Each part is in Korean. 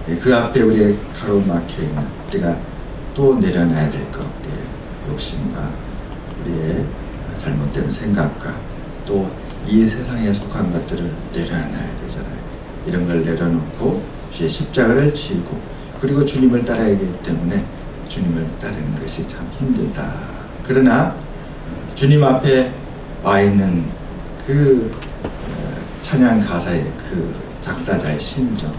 그 앞에 우리의 가로막혀 있는 우리가 또 내려놔야 될 것, 우리의 욕심과 우리의 잘못된 생각과 또 이 세상에 속한 것들을 내려놔야 되잖아요. 이런 걸 내려놓고 주의 십자가를 지고 그리고 주님을 따라야 하기 때문에 주님을 따르는 것이 참 힘들다. 그러나 주님 앞에 와 있는 그 찬양 가사의 그 작사자의 심정,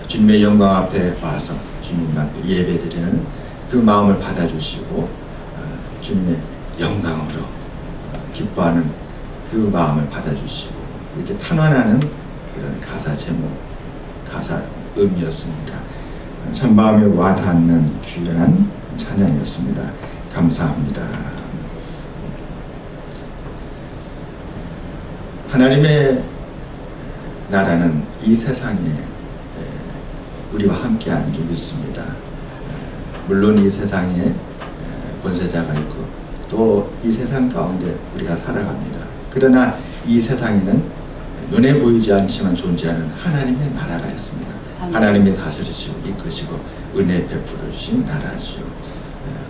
주님의 영광 앞에 와서 주님 앞에 예배드리는 그 마음을 받아주시고 주님의 영광으로 기뻐하는 그 마음을 받아주시고 이렇게 탄원하는 그런 가사 제목, 가사 의미였습니다. 참 마음에 와닿는 귀한 찬양이었습니다. 감사합니다. 하나님의 나라는 이 세상에 우리와 함께하는 줄 믿습니다. 물론 이 세상에 권세자가 있고 또 이 세상 가운데 우리가 살아갑니다. 그러나 이 세상에는 눈에 보이지 않지만 존재하는 하나님의 나라가 있습니다. 하나님이 다스리시고 이끄시고 은혜 베풀으신 나라시요.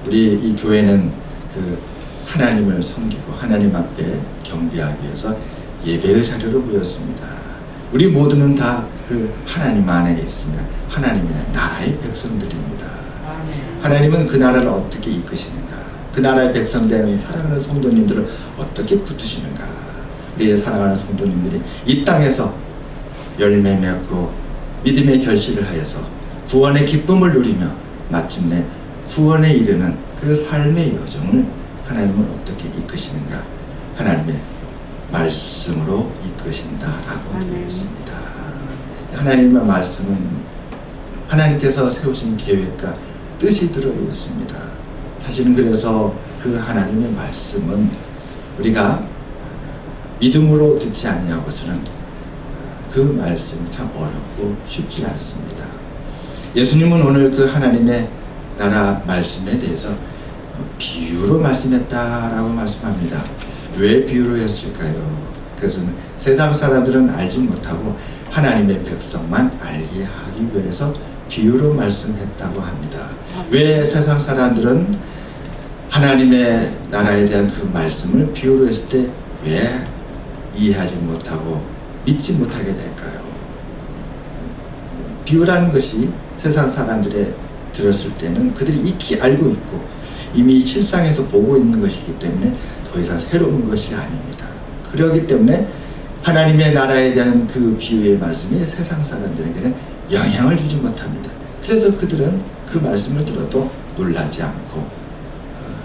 우리 이 교회는 그 하나님을 섬기고 하나님 앞에 경배하기 위해서 예배의 자리로 모였습니다. 우리 모두는 다 그 하나님 안에 있으며 하나님의 나라의 백성들입니다. 하나님은 그 나라를 어떻게 이끄시는가, 그 나라의 백성된 사랑하는 성도님들을 어떻게 붙드시는가. 우리의 사랑하는 성도님들이 이 땅에서 열매 맺고 믿음의 결실을 하여서 구원의 기쁨을 누리며 마침내 구원에 이르는 그 삶의 여정을 하나님은 어떻게 이끄시는가. 하나님의 말씀으로 이끄신다라고 되어 있습니다. 하나님의 말씀은 하나님께서 세우신 계획과 뜻이 들어 있습니다. 사실은 그래서 그 하나님의 말씀은 우리가 믿음으로 듣지 아니하고서는 그 말씀이 참 어렵고 쉽지 않습니다. 예수님은 오늘 그 하나님의 나라 말씀에 대해서 비유로 말씀했다라고 말씀합니다. 왜 비유로 했을까요? 그것은 세상 사람들은 알지 못하고 하나님의 백성만 알게 하기 위해서 비유로 말씀했다고 합니다. 왜 세상 사람들은 하나님의 나라에 대한 그 말씀을 비유로 했을 때 왜 이해하지 못하고 믿지 못하게 될까요? 비유라는 것이 세상 사람들의 들었을 때는 그들이 익히 알고 있고 이미 실상에서 보고 있는 것이기 때문에 더 이상 새로운 것이 아닙니다. 그렇기 때문에 하나님의 나라에 대한 그 비유의 말씀이 세상 사람들에게는 영향을 주지 못합니다. 그래서 그들은 그 말씀을 들어도 놀라지 않고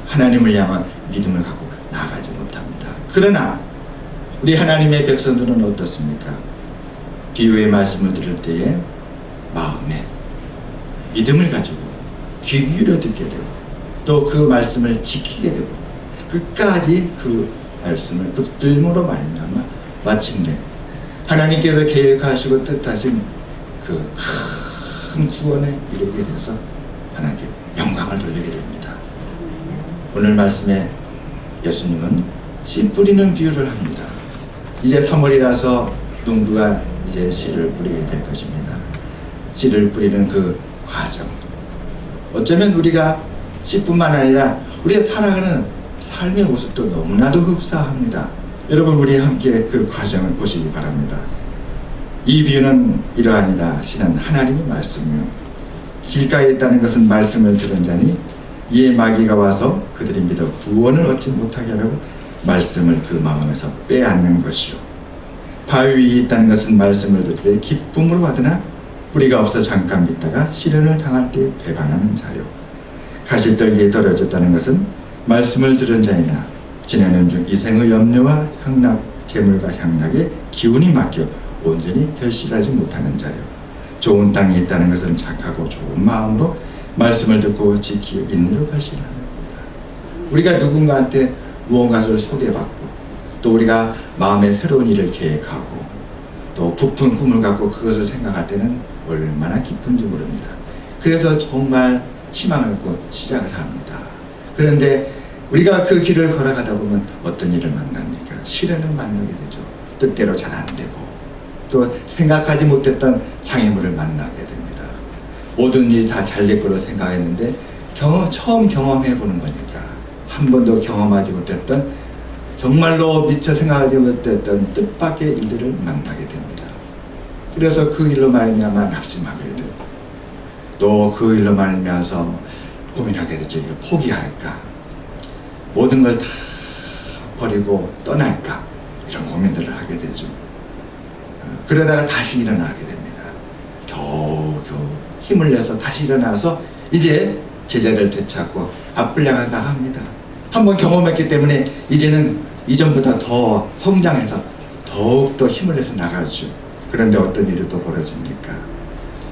하나님을 향한 믿음을 갖고 나아가지 못합니다. 그러나 우리 하나님의 백성들은 어떻습니까? 비유의 말씀을 들을 때에 마음에 믿음을 가지고 귀 기울여 듣게 되고 또 그 말씀을 지키게 되고 끝까지 그 말씀을 붙들므로 말미암아 마침내 하나님께서 계획하시고 뜻하신 그 큰 구원에 이르게 돼서 하나님께 영광을 돌리게 됩니다. 오늘 말씀에 예수님은 씨 뿌리는 비유를 합니다. 이제 3월이라서 농부가 이제 씨를 뿌리게 될 것입니다. 씨를 뿌리는 그 과정, 어쩌면 우리가 씨뿐만 아니라 우리의 살아가는 삶의 모습도 너무나도 흡사합니다. 여러분, 우리 함께 그 과정을 보시기 바랍니다. 이 비유는 이러하니라 하시는 하나님의 말씀이요, 길가에 있다는 것은 말씀을 들은 자니 이에 마귀가 와서 그들이 믿어 구원을 얻지 못하게 하려고 말씀을 그 마음에서 빼앗는 것이요, 바위 위에 있다는 것은 말씀을 들을 때 기쁨으로 받으나 뿌리가 없어 잠깐 믿다가 시련을 당할 때 배반하는 자요, 가시떨기에 떨어졌다는 것은 말씀을 들은 자이나 지내는 중 이생의 염려와 향락, 재물과 향락에 기운이 막혀 온전히 결실하지 못하는 자요, 좋은 땅에 있다는 것은 착하고 좋은 마음으로 말씀을 듣고 지키어 인내로 결실하는 겁니다. 우리가 누군가한테 무언가를 소개받고 또 우리가 마음에 새로운 일을 계획하고 또 부푼 꿈을 갖고 그것을 생각할 때는 얼마나 기쁜지 모릅니다. 그래서 정말 희망을 갖고 시작을 합니다. 그런데 우리가 그 길을 걸어가다 보면 어떤 일을 만납니까? 시련을 만나게 되죠. 뜻대로 잘 안 되고 또 생각하지 못했던 장애물을 만나게 됩니다. 모든 일이 다 잘 될 거로 생각했는데 처음 경험해 보는 거니까 한 번도 경험하지 못했던 정말로 미처 생각하지 못했던 뜻밖의 일들을 만나게 됩니다. 그래서 그 일로 말미암아 낙심하게 되고 또 그 일로 말미암아서 고민하게 되죠. 이거 포기할까? 모든 걸 다 버리고 떠날까? 이런 고민들을 하게 되죠. 그러다가 다시 일어나게 됩니다. 겨우 힘을 내서 다시 일어나서 이제 제자를 되찾고 앞을 향할까 합니다. 한번 경험했기 때문에 이제는 이전보다 더 성장해서 더욱더 힘을 내서 나가죠. 그런데 어떤 일이 또 벌어집니까?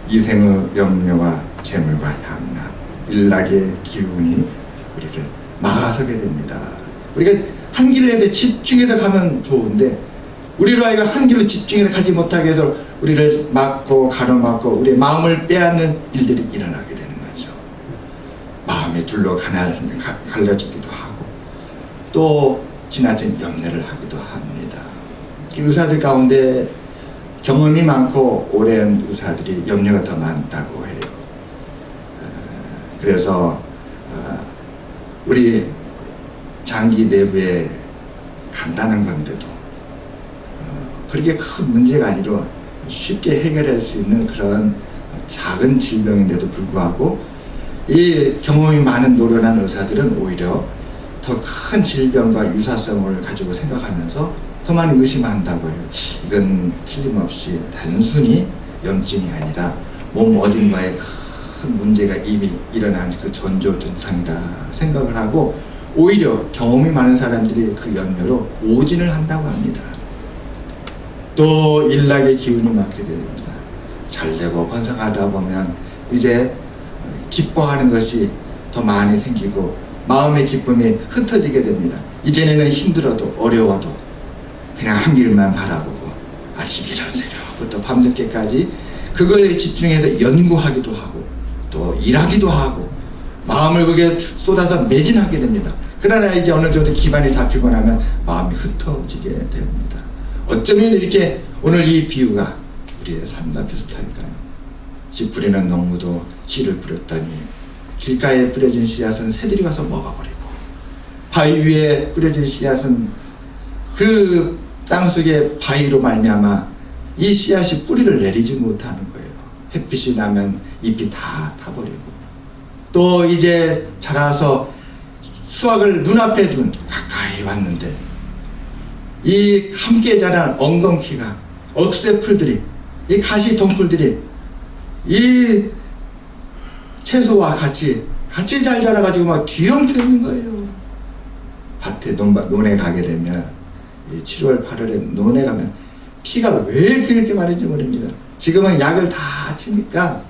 이생의 염려와 재물과 향락, 일락의 기운이 우리를 막아서게 됩니다. 우리가 한 길에 집중해서 가면 좋은데 우리로 하여금 한 길로 집중해서 가지 못하게 해서 우리를 막고 가로막고 우리의 마음을 빼앗는 일들이 일어나게 되는 거죠. 마음이 둘로 갈라지기도 하고 또 지나친 염려를 하기도 합니다. 의사들 가운데 경험이 많고 오랜 의사들이 염려가 더 많다고 해요. 그래서 우리 장기 내부에 간단한 건데도 그렇게 큰 문제가 아니라 쉽게 해결할 수 있는 그런 작은 질병인데도 불구하고 이 경험이 많은 노련한 의사들은 오히려 더 큰 질병과 유사성을 가지고 생각하면서 더 많이 의심한다고 해요. 이건 틀림없이 단순히 염증이 아니라 몸 어딘가에 큰 문제가 이미 일어난 그 전조 증상이다 생각을 하고 오히려 경험이 많은 사람들이 그 염려로 오진을 한다고 합니다. 또 일락의 기운이 막게 됩니다. 잘되고 번성하다 보면 이제 기뻐하는 것이 더 많이 생기고 마음의 기쁨이 흩어지게 됩니다. 이전에는 힘들어도 어려워도 그냥 한 길만 바라보고 아침 이른 새벽부터 밤늦게까지 그거에 집중해서 연구하기도 하고 또 일하기도 하고 마음을 거기에 쏟아서 매진하게 됩니다. 그러나 이제 어느 정도 기반이 잡히고 나면 마음이 흩어지게 됩니다. 어쩌면 이렇게 오늘 이 비유가 우리의 삶과 비슷할까요? 씨 뿌리는 농부도 씨를 뿌렸더니 길가에 뿌려진 씨앗은 새들이 와서 먹어버리고 바위 위에 뿌려진 씨앗은 그 땅속에 바위로 말미암아 이 씨앗이 뿌리를 내리지 못하는 거예요. 햇빛이 나면 잎이 다 타버리고 또 이제 자라서 수확을 눈앞에 둔 가까이 왔는데 이 함께 자란 엉겅퀴가 억새풀들이 이 가시 동풀들이 이 채소와 같이 잘 자라가지고 막 뒤엉켜 있는 거예요. 밭에 논에 가게 되면 7월 8월에 논에 가면 피가 왜 이렇게 많은지 모릅니다. 지금은 약을 다 치니까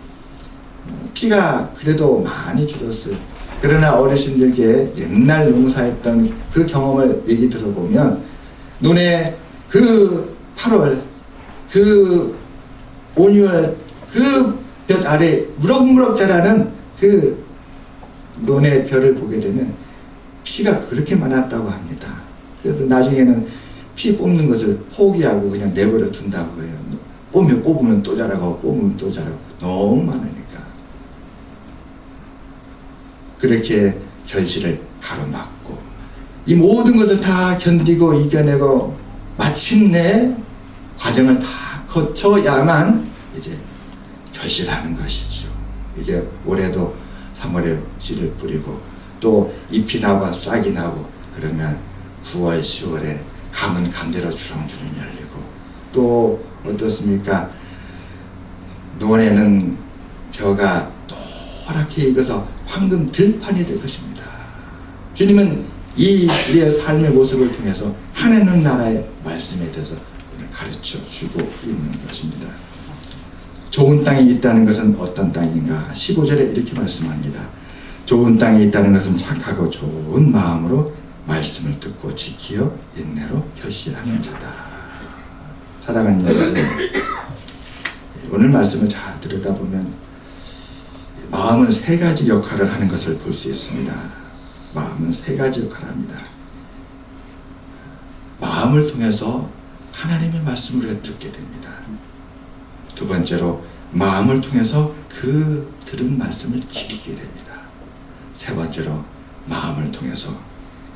피가 그래도 많이 줄었어요. 그러나 어르신들께 옛날 농사했던 그 경험을 얘기 들어보면 논에 그 8월 그 5, 6월 그 볕 아래 무럭무럭 자라는 그 논의 벼를 보게 되면 피가 그렇게 많았다고 합니다. 그래서 나중에는 피 뽑는 것을 포기하고 그냥 내버려 둔다고 해요. 뽑으면 또 자라고 뽑으면 또 자라고 너무 많으니까 그렇게 결실을 가로막고 이 모든 것을 다 견디고 이겨내고 마침내 과정을 다 거쳐야만 이제 결실하는 것이죠. 이제 올해도 3월에 씨를 뿌리고 또 잎이 나고 싹이 나고 그러면 9월, 10월에 감은 감대로 주렁주렁 열리고 또 어떻습니까? 논에는 벼가 노랗게 익어서 황금 들판이 될 것입니다. 주님은 이 우리의 삶의 모습을 통해서 하나님 나라의 말씀에 대해서 가르쳐 주고 있는 것입니다. 좋은 땅이 있다는 것은 어떤 땅인가? 15절에 이렇게 말씀합니다. 좋은 땅이 있다는 것은 착하고 좋은 마음으로 말씀을 듣고 지키어 인내로 결실하는 자다. 사랑하는 여러분, 오늘 말씀을 잘 들여다보면 마음은 세 가지 역할을 하는 것을 볼 수 있습니다. 마음은 세 가지 역할을 합니다. 마음을 통해서 하나님의 말씀을 듣게 됩니다. 두 번째로 마음을 통해서 그 들은 말씀을 지키게 됩니다. 세 번째로 마음을 통해서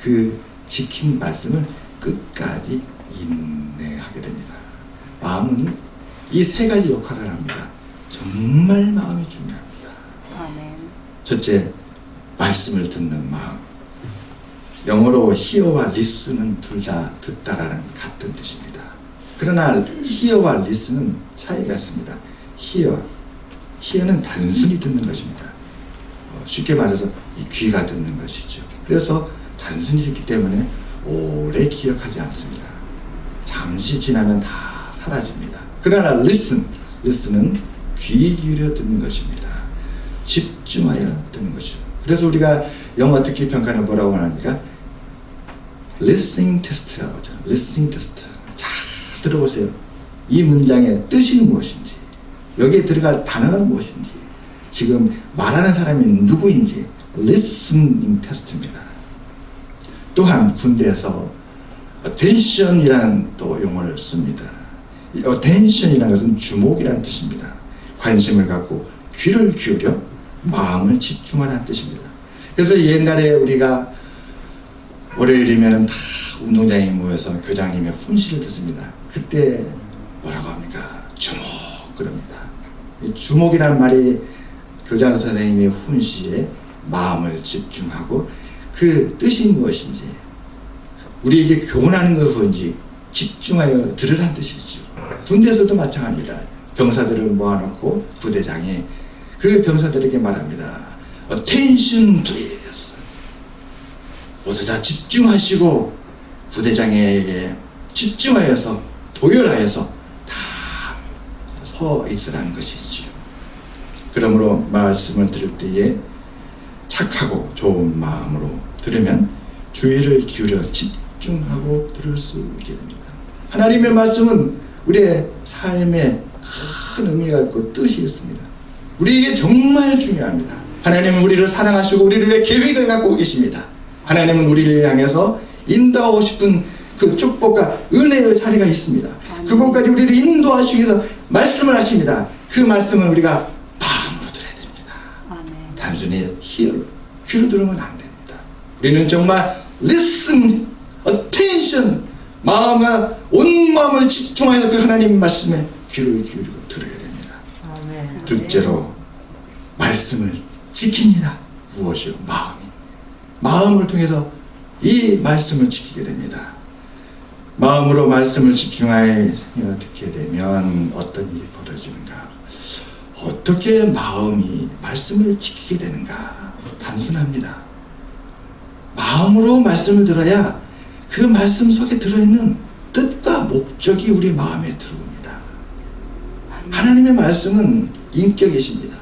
그 지킨 말씀을 끝까지 인내하게 됩니다. 마음은 이 세 가지 역할을 합니다. 정말 마음이 중요합니다. 아멘. 첫째, 말씀을 듣는 마음. 영어로 hear와 listen은 둘 다 듣다라는 같은 뜻입니다. 그러나 hear와 listen은 차이가 있습니다. hear는 단순히 듣는 것입니다. 쉽게 말해서 이 귀가 듣는 것이죠. 그래서 단순히 듣기 때문에 오래 기억하지 않습니다. 잠시 지나면 다 사라집니다. 그러나 listen은 귀 기울여 듣는 것입니다. 집중하여 듣는 것이죠. 그래서 우리가 영어 듣기 평가는 뭐라고 합니까? listening test라고 하죠. listening test. 잘 들어보세요. 이 문장의 뜻이 무엇인지, 여기에 들어갈 단어가 무엇인지, 지금 말하는 사람이 누구인지 listening test입니다. 또한 군대에서 attention이라는 또 용어를 씁니다. attention이라는 것은 주목이라는 뜻입니다. 관심을 갖고 귀를 기울여 마음을 집중하라는 뜻입니다. 그래서 옛날에 우리가 월요일이면 다 운동장에 모여서 교장님의 훈시를 듣습니다. 그때 뭐라고 합니까? 주목 그럽니다. 이 주목이라는 말이 교장 선생님의 훈시에 마음을 집중하고 그 뜻이 무엇인지, 우리에게 교훈하는 것인지 집중하여 들으라는 뜻이죠. 군대에서도 마찬가지입니다. 병사들을 모아놓고 부대장이 그 병사들에게 말합니다. Attention please. 모두 다 집중하시고 부대장에게 집중하여서 도열하여서 다 서 있으라는 것이지요. 그러므로 말씀을 들을 때에 착하고 좋은 마음으로 들으면 주의를 기울여 집중하고 들을 수 있게 됩니다. 하나님의 말씀은 우리의 삶에 큰 의미가 있고 뜻이 있습니다. 우리에게 정말 중요합니다. 하나님은 우리를 사랑하시고 우리를 위해 계획을 갖고 계십니다. 하나님은 우리를 향해서 인도하고 싶은 그 축복과 은혜의 자리가 있습니다. 그곳까지 우리를 인도하시기 위해서 말씀을 하십니다. 그 말씀은 우리가 마음으로 들어야 됩니다. 아멘. 단순히 귀로 들으면 안 됩니다. 우리는 정말 listen, attention, 마음과 온 마음을 집중하여서 그 하나님 말씀에 귀를 기울이고 들어야 됩니다. 아멘. 둘째로 말씀을 지킵니다. 무엇이요? 마음을 통해서 이 말씀을 지키게 됩니다. 마음으로 말씀을 집중하여 듣게 되면 어떤 일이 벌어지는가? 어떻게 마음이 말씀을 지키게 되는가? 단순합니다. 마음으로 말씀을 들어야 그 말씀 속에 들어있는 뜻과 목적이 우리 마음에 들어옵니다. 하나님의 말씀은 인격이십니다.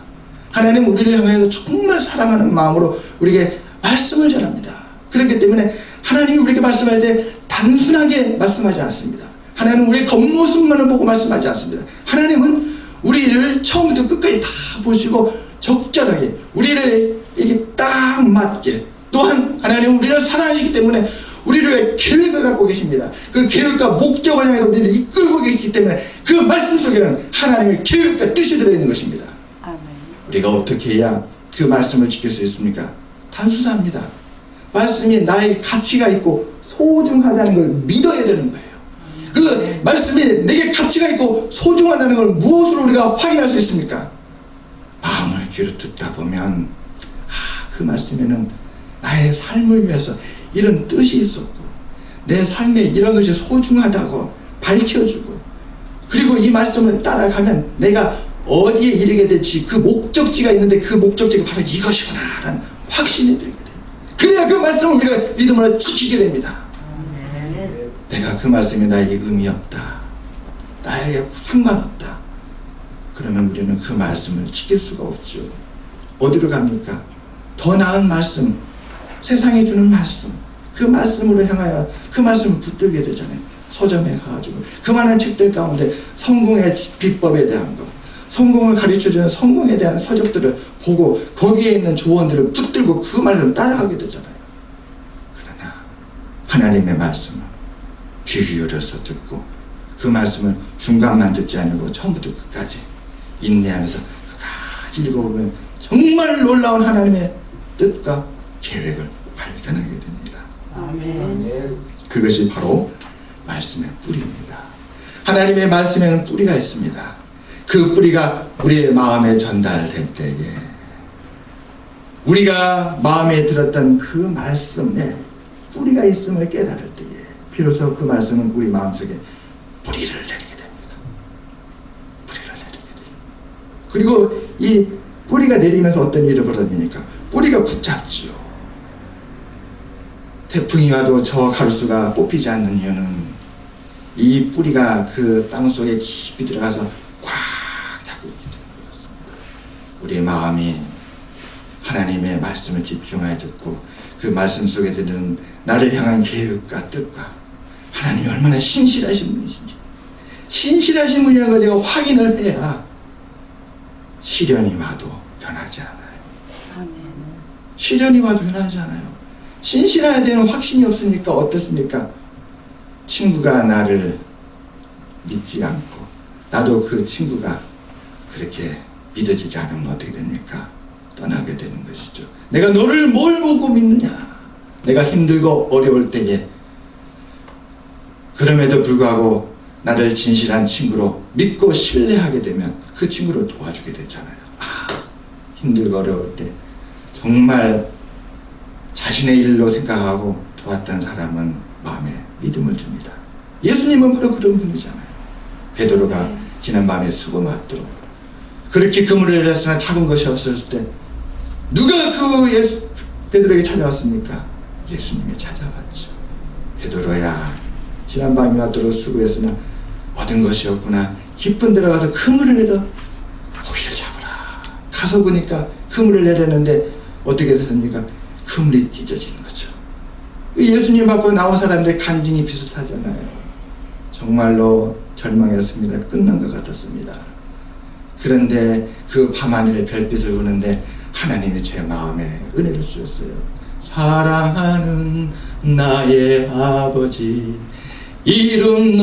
하나님은 우리를 향해서 정말 사랑하는 마음으로 우리에게 말씀을 전합니다. 그렇기 때문에 하나님이 우리에게 말씀할 때 단순하게 말씀하지 않습니다. 하나님은 우리의 겉모습만을 보고 말씀하지 않습니다. 하나님은 우리를 처음부터 끝까지 다 보시고 적절하게 우리를 이게 딱 맞게, 또한 하나님은 우리를 사랑하시기 때문에 우리를 위해 계획을 갖고 계십니다. 그 계획과 목적을 향해서 우리를 이끌고 계시기 때문에 그 말씀 속에는 하나님의 계획과 뜻이 들어있는 것입니다. 아멘. 우리가 어떻게 해야 그 말씀을 지킬 수 있습니까? 단순합니다. 말씀이 나에게 가치가 있고 소중하다는 걸 믿어야 되는 거예요. 그 말씀이 내게 가치가 있고 소중하다는 걸 무엇으로 우리가 확인할 수 있습니까? 마음을 귀로 듣다 보면 그 말씀에는 나의 삶을 위해서 이런 뜻이 있었고 내 삶에 이런 것이 소중하다고 밝혀주고, 그리고 이 말씀을 따라가면 내가 어디에 이르게 될지 그 목적지가 있는데 그 목적지가 바로 이것이구나 라는 확신이 들게 돼요. 그래야 그 말씀을 우리가 믿음으로 지키게 됩니다. 내가 그 말씀이 나에게 의미 없다, 나에게 상관없다, 그러면 우리는 그 말씀을 지킬 수가 없죠. 어디로 갑니까? 더 나은 말씀, 세상이 주는 말씀, 그 말씀으로 향하여 그 말씀을 붙들게 되잖아요. 서점에 가가지고 그 많은 책들 가운데 성공의 비법에 대한 것, 성공을 가르쳐주는 성공에 대한 서적들을 보고 거기에 있는 조언들을 붙들고 그 말씀을 따라가게 되잖아요. 그러나 하나님의 말씀을 귀 기울여서 듣고 그 말씀을 중간만 듣지 아니고 처음부터 끝까지 인내하면서 끝까지 읽어보면 정말 놀라운 하나님의 뜻과 계획을 발견하게 됩니다. 아멘. 그것이 바로 말씀의 뿌리입니다. 하나님의 말씀에는 뿌리가 있습니다. 그 뿌리가 우리의 마음에 전달될 때에 우리가 마음에 들었던 그 말씀에 뿌리가 있음을 깨달을 때에 비로소 그 말씀은 우리 마음속에 뿌리를 내리게 됩니다. 뿌리를 내리게 돼요. 그리고 이 뿌리가 내리면서 어떤 일이 벌어집니까? 뿌리가 붙잡지요. 태풍이 와도 저 가루수가 뽑히지 않는 이유는 이 뿌리가 그 땅 속에 깊이 들어가서 꽉 잡고 있기 때문에 그렇습니다. 우리의 마음이 하나님의 말씀을 집중하여 듣고 그 말씀 속에 들은 나를 향한 계획과 뜻과 하나님이 얼마나 신실하신 분이신지, 신실하신 분이라는 걸 내가 확인을 해야 시련이 와도 변하지 않아요. 아멘. 시련이 와도 변하지 않아요. 신실해야 되는 확신이 없으니까 어떻습니까? 친구가 나를 믿지 않고 나도 그 친구가 그렇게 믿어지지 않으면 어떻게 됩니까? 떠나게 되는 것이죠. 내가 너를 뭘 보고 믿느냐? 내가 힘들고 어려울 때에 그럼에도 불구하고 나를 진실한 친구로 믿고 신뢰하게 되면 그 친구를 도와주게 되잖아요. 아, 힘들고 어려울 때 정말 자신의 일로 생각하고 도왔던 사람은 마음에 믿음을 줍니다. 예수님은 바로 그런 분이잖아요. 베드로가 지난밤에 수고 맞도록 그렇게 그물을 내렸으나 잡은 것이 없었을 때 누가 그 베드로에게 찾아왔습니까? 예수님이 찾아왔죠. 베드로야, 지난밤이 맞도록 수고했으나 얻은 것이 없구나. 깊은 데로 가서 그물을 내려 고기를 잡으라. 가서 보니까 그물을 내렸는데 어떻게 됐습니까? 그물이 찢어지는 거죠. 예수님 앞으로 나온 사람들 간증이 비슷하잖아요. 정말로 절망했습니다. 끝난 것 같았습니다. 그런데 그 밤하늘에 별빛을 보는데 하나님이 제 마음에 은혜를 주셨어요. 사랑하는 나의 아버지 이름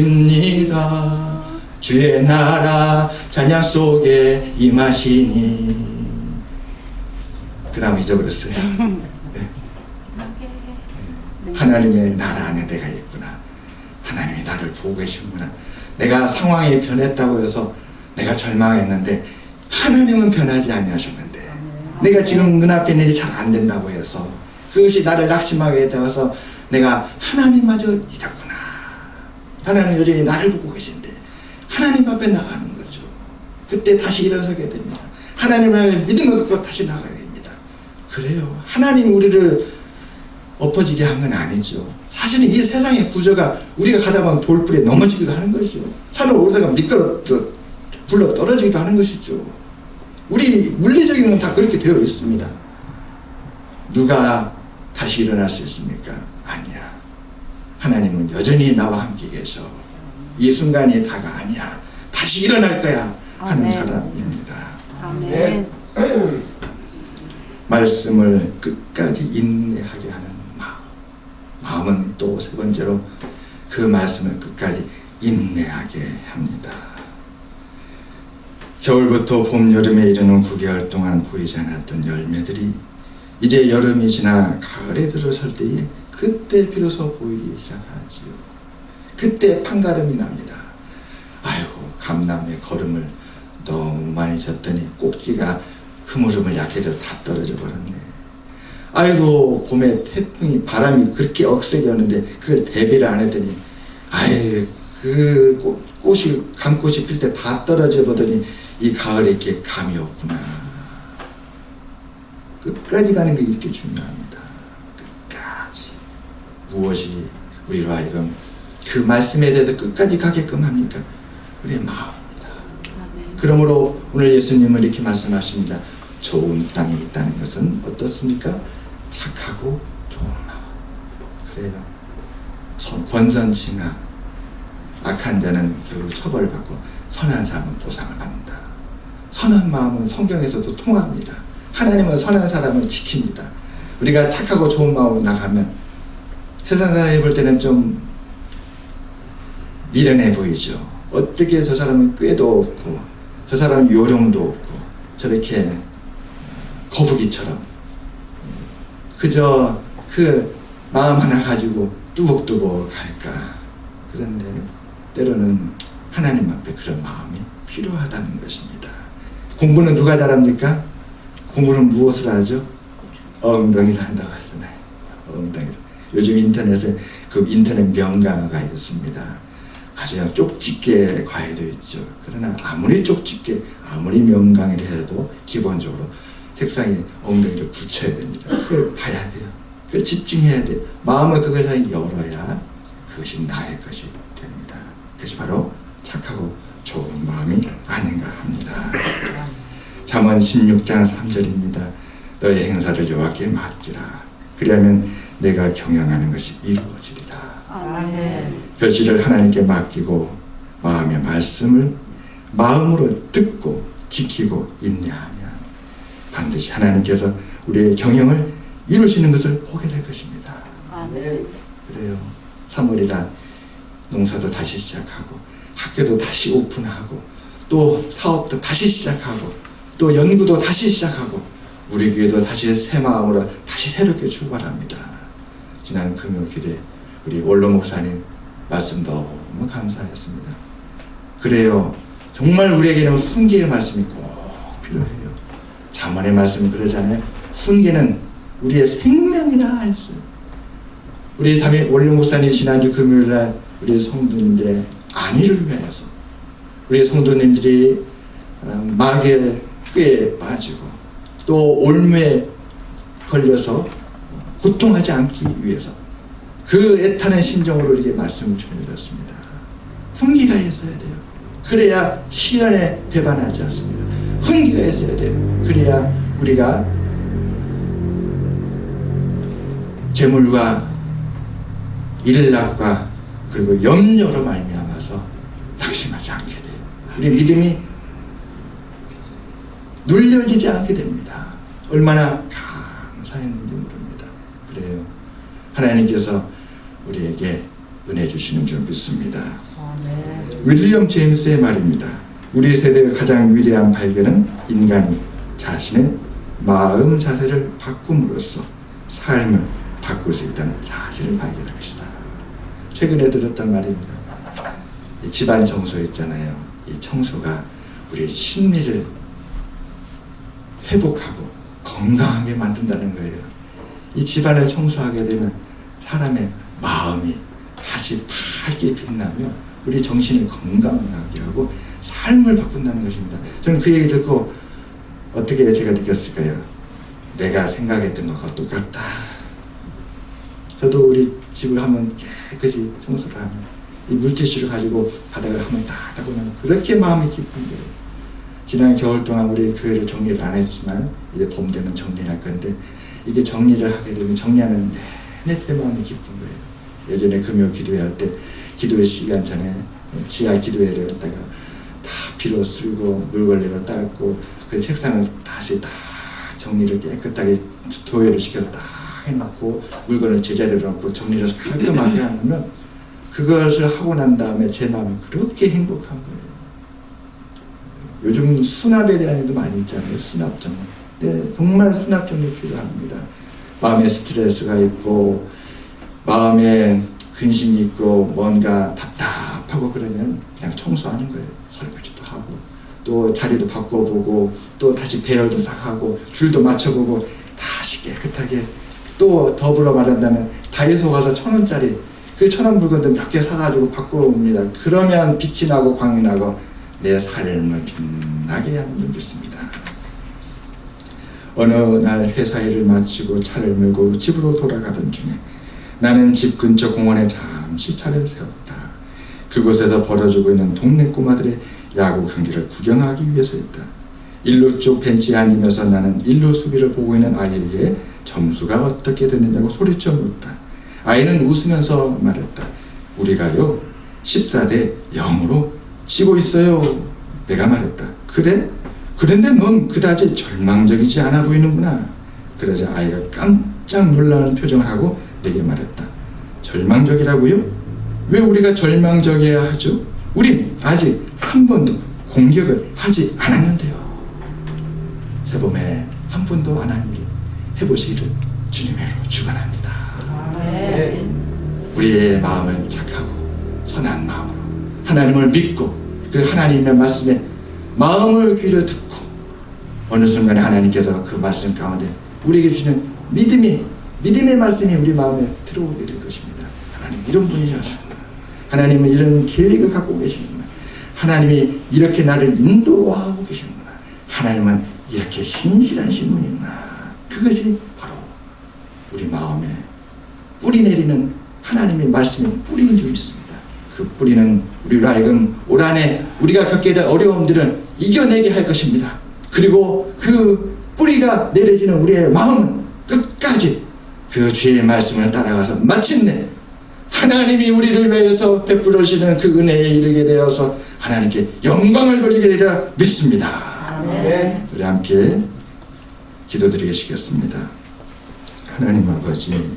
높여드립니다. 주의 나라 찬양 속에 임하시니. 그 다음 잊어버렸어요. 네. 하나님의 나라 안에 내가 있구나. 하나님이 나를 보고 계시구나. 내가 상황이 변했다고 해서 내가 절망했는데 하나님은 변하지 아니하셨는데 내가 지금 눈앞에 있는 일이 잘 안 된다고 해서 그것이 나를 낙심하게 했다고 해서 내가 하나님마저 잊었구나. 하나님 여전히 나를 보고 계신데 하나님 앞에 나가는 거죠. 그때 다시 일어서게 됩니다. 하나님을 믿음을 갖고 다시 나가게 됩니다. 그래요. 하나님 우리를 엎어지게 한 건 아니죠. 사실은 이 세상의 구조가 우리가 가다 보면 돌불에 넘어지기도 하는 것이죠. 산을 오르다가 미끄러 굴러 떨어지기도 하는 것이죠. 우리 물리적인 건 다 그렇게 되어 있습니다. 누가 다시 일어날 수 있습니까? 아니야. 하나님은 여전히 나와 함께 계셔. 이 순간이 다가 아니야. 다시 일어날 거야 하는 아멘. 사람입니다. 아멘. 말씀을 끝까지 인내하게 하는 마음. 마음은 또 세 번째로 그 말씀을 끝까지 인내하게 합니다. 겨울부터 봄, 여름에 이르는 9개월 동안 보이지 않았던 열매들이 이제 여름이 지나 가을에 들어설 때에 그때 비로소 보이기 시작하지요. 그때 판가름이 납니다. 아이고, 감나무에 거름을 너무 많이 졌더니 꼭지가 흐물흐물 약해져 다 떨어져 버렸네. 아이고, 봄에 태풍이 바람이 그렇게 억세게 오는데 그걸 대비를 안 했더니 아이, 그 꽃이 감꽃이 필 때 다 떨어져 보더니 이 가을에 이렇게 감이 없구나. 끝까지 가는 게 이렇게 중요합니다. 끝까지. 무엇이 우리로 하여금 그 말씀에 대해서 끝까지 가게끔 합니까? 우리의 마음입니다. 그러므로 오늘 예수님은 이렇게 말씀하십니다. 좋은 땅이 있다는 것은 어떻습니까? 착하고 좋은 마음. 그래요. 권선징악. 악한 자는 결국 처벌받고 선한 사람은 보상을 받는다. 선한 마음은 성경에서도 통합니다. 하나님은 선한 사람을 지킵니다. 우리가 착하고 좋은 마음으로 나가면 세상 사람이 볼 때는 좀 미련해 보이죠. 어떻게 저 사람은 꾀도 없고 저 사람은 요령도 없고 저렇게 거북이처럼 그저 그 마음 하나 가지고 뚜벅뚜벅 할까. 그런데 때로는 하나님 앞에 그런 마음이 필요하다는 것입니다. 공부는 누가 잘합니까? 공부는 무엇을 하죠? 엉덩이를 한다고 하잖아요. 엉덩이를. 요즘 인터넷에 그 인터넷 명가가 있습니다. 아주 쪽집게 과외도 있죠. 그러나 아무리 쪽집게, 아무리 명강의를 해도 기본적으로 책상에 엉덩이를 붙여야 됩니다. 그걸 봐야 돼요. 그걸 집중해야 돼요. 마음을 그것을 열어야 그것이 나의 것이 됩니다. 그것이 바로 착하고 좋은 마음이 아닌가 합니다. 잠언 16장 3절입니다. 너의 행사를 여호와께 맡기라. 그리하면 내가 경영하는 것이 이루어지리라. 아멘. 결실을 하나님께 맡기고 마음의 말씀을 마음으로 듣고 지키고 인내하면 반드시 하나님께서 우리의 경영을 이루시는 것을 보게 될 것입니다. 아멘. 그래요. 3월이라 농사도 다시 시작하고 학교도 다시 오픈하고 또 사업도 다시 시작하고 또 연구도 다시 시작하고 우리 교회도 다시 새 마음으로 다시 새롭게 출발합니다. 지난 금요일에 우리 원로 목사님 말씀 너무 감사했습니다. 그래요. 정말 우리에게는 훈계의 말씀이 꼭 필요해요. 잠언의 말씀이 그러잖아요. 훈계는 우리의 생명이라 했어요. 우리 원로 목사님 지난주 금요일날 우리 성도님들의 안위를 위해서 우리 성도님들이 마귀의 꾀에 빠지고 또 올무에 걸려서 고통하지 않기 위해서 그 애타는 심정으로 우리에게 말씀을 전해드렸습니다. 훈계가 있어야 돼요. 그래야 시련에 배반하지 않습니다. 훈계가 있어야 돼요. 그래야 우리가 재물과 일락과 그리고 염려로 말미암아서 낙심하지 않게 돼요. 우리 믿음이 눌려지지 않게 됩니다. 얼마나 감사했는지 모릅니다. 그래요. 하나님께서 우리에게 은혜 주시는 줄 믿습니다. 아멘. 윌리엄 제임스의 말입니다. 우리 세대의 가장 위대한 발견은 인간이 자신의 마음 자세를 바꿈으로써 삶을 바꿀 수 있다는 사실을 발견한 것이다. 최근에 들었던 말입니다. 이 집안 청소 있잖아요. 이 청소가 우리의 심리를 회복하고 건강하게 만든다는 거예요. 이 집안을 청소하게 되면 사람의 마음이 다시 밝게 빛나며 우리 정신을 건강하게 하고 삶을 바꾼다는 것입니다. 저는 그 얘기 듣고 어떻게 제가 느꼈을까요? 내가 생각했던 것과 똑같다. 저도 우리 집을 한번 깨끗이 청소를 하면 이 물티슈를 가지고 바닥을 한번 딱 하고 나면 그렇게 마음이 기쁜 거예요. 지난 겨울 동안 우리 교회를 정리를 안 했지만 이제 봄 되면 정리를 할 건데 이게 정리를 하게 되면 정리하는 내내 내 마음이 기쁜 거예요. 예전에 금요 기도회 때 기도회 시간 전에 지하 기도회를 갖다가 다 비로 쓸고 물걸레로 닦고 그 책상을 다시 다 정리를 깨끗하게 도회를 시켜 딱 해놓고 물건을 제자리로 놓고 정리를 깔끔하게 하면 그것을 하고 난 다음에 제 마음이 그렇게 행복한 거예요. 요즘 수납에 대한 일도 많이 있잖아요. 수납 정리. 네, 정말 수납 정리 필요합니다. 마음에 스트레스가 있고 마음에 근심이 있고 뭔가 답답하고 그러면 그냥 청소하는 거예요. 설거지도 하고 또 자리도 바꿔보고 또 다시 배열도 싹 하고 줄도 맞춰보고 다시 깨끗하게 또 더불어 말한다면 다이소 가서 1,000원짜리 그 1,000원 물건도 몇 개 사가지고 바꿔봅니다. 그러면 빛이 나고 광이 나고 내 삶을 빛나게 하는 줄 믿습니다. 어느 날 회사 일을 마치고 차를 몰고 집으로 돌아가던 중에 나는 집 근처 공원에 잠시 차를 세웠다. 그곳에서 벌어지고 있는 동네 꼬마들의 야구 경기를 구경하기 위해서였다. 일루 쪽 벤치에 앉으면서 나는 일루 수비를 보고 있는 아이에게 점수가 어떻게 됐느냐고 소리쳐 물었다. 아이는 웃으면서 말했다. 우리가요 14대 0으로 지고 있어요. 내가 말했다. 그래? 그런데 넌 그다지 절망적이지 않아 보이는구나. 그러자 아이가 깜짝 놀라는 표정을 하고 내게 말했다. 절망적이라고요? 왜 우리가 절망적이어야 하죠? 우린 아직 한 번도 공격을 하지 않았는데요. 새봄에 한 번도 하나님을 해보시기를 주님으로 축원합니다. 우리의 마음을 착하고 선한 마음으로 하나님을 믿고 그 하나님의 말씀에 마음을 귀를 듣고 어느 순간에 하나님께서 그 말씀 가운데 우리에게 주시는 믿음의 말씀이 우리 마음에 들어오게 될 것입니다. 하나님 이런 분이셨구나. 하나님은 이런 계획을 갖고 계시는구나. 하나님이 이렇게 나를 인도하고 계시는구나. 하나님은 이렇게 신실하신 분이구나. 그것이 바로 우리 마음에 뿌리 내리는 하나님의 말씀의 뿌리인 줄 믿습니다. 그 뿌리는 우리로 하여금 올 한해 우리가 겪게 될 어려움들을 이겨내게 할 것입니다. 그리고 그 뿌리가 내려지는 우리의 마음은 끝까지 그 주의 말씀을 따라가서 마침내 하나님이 우리를 위해서 베풀어 주시는 그 은혜에 이르게 되어서 하나님께 영광을 돌리게 되리라 믿습니다. 우리 함께 기도드리겠습니다. 하나님 아버지,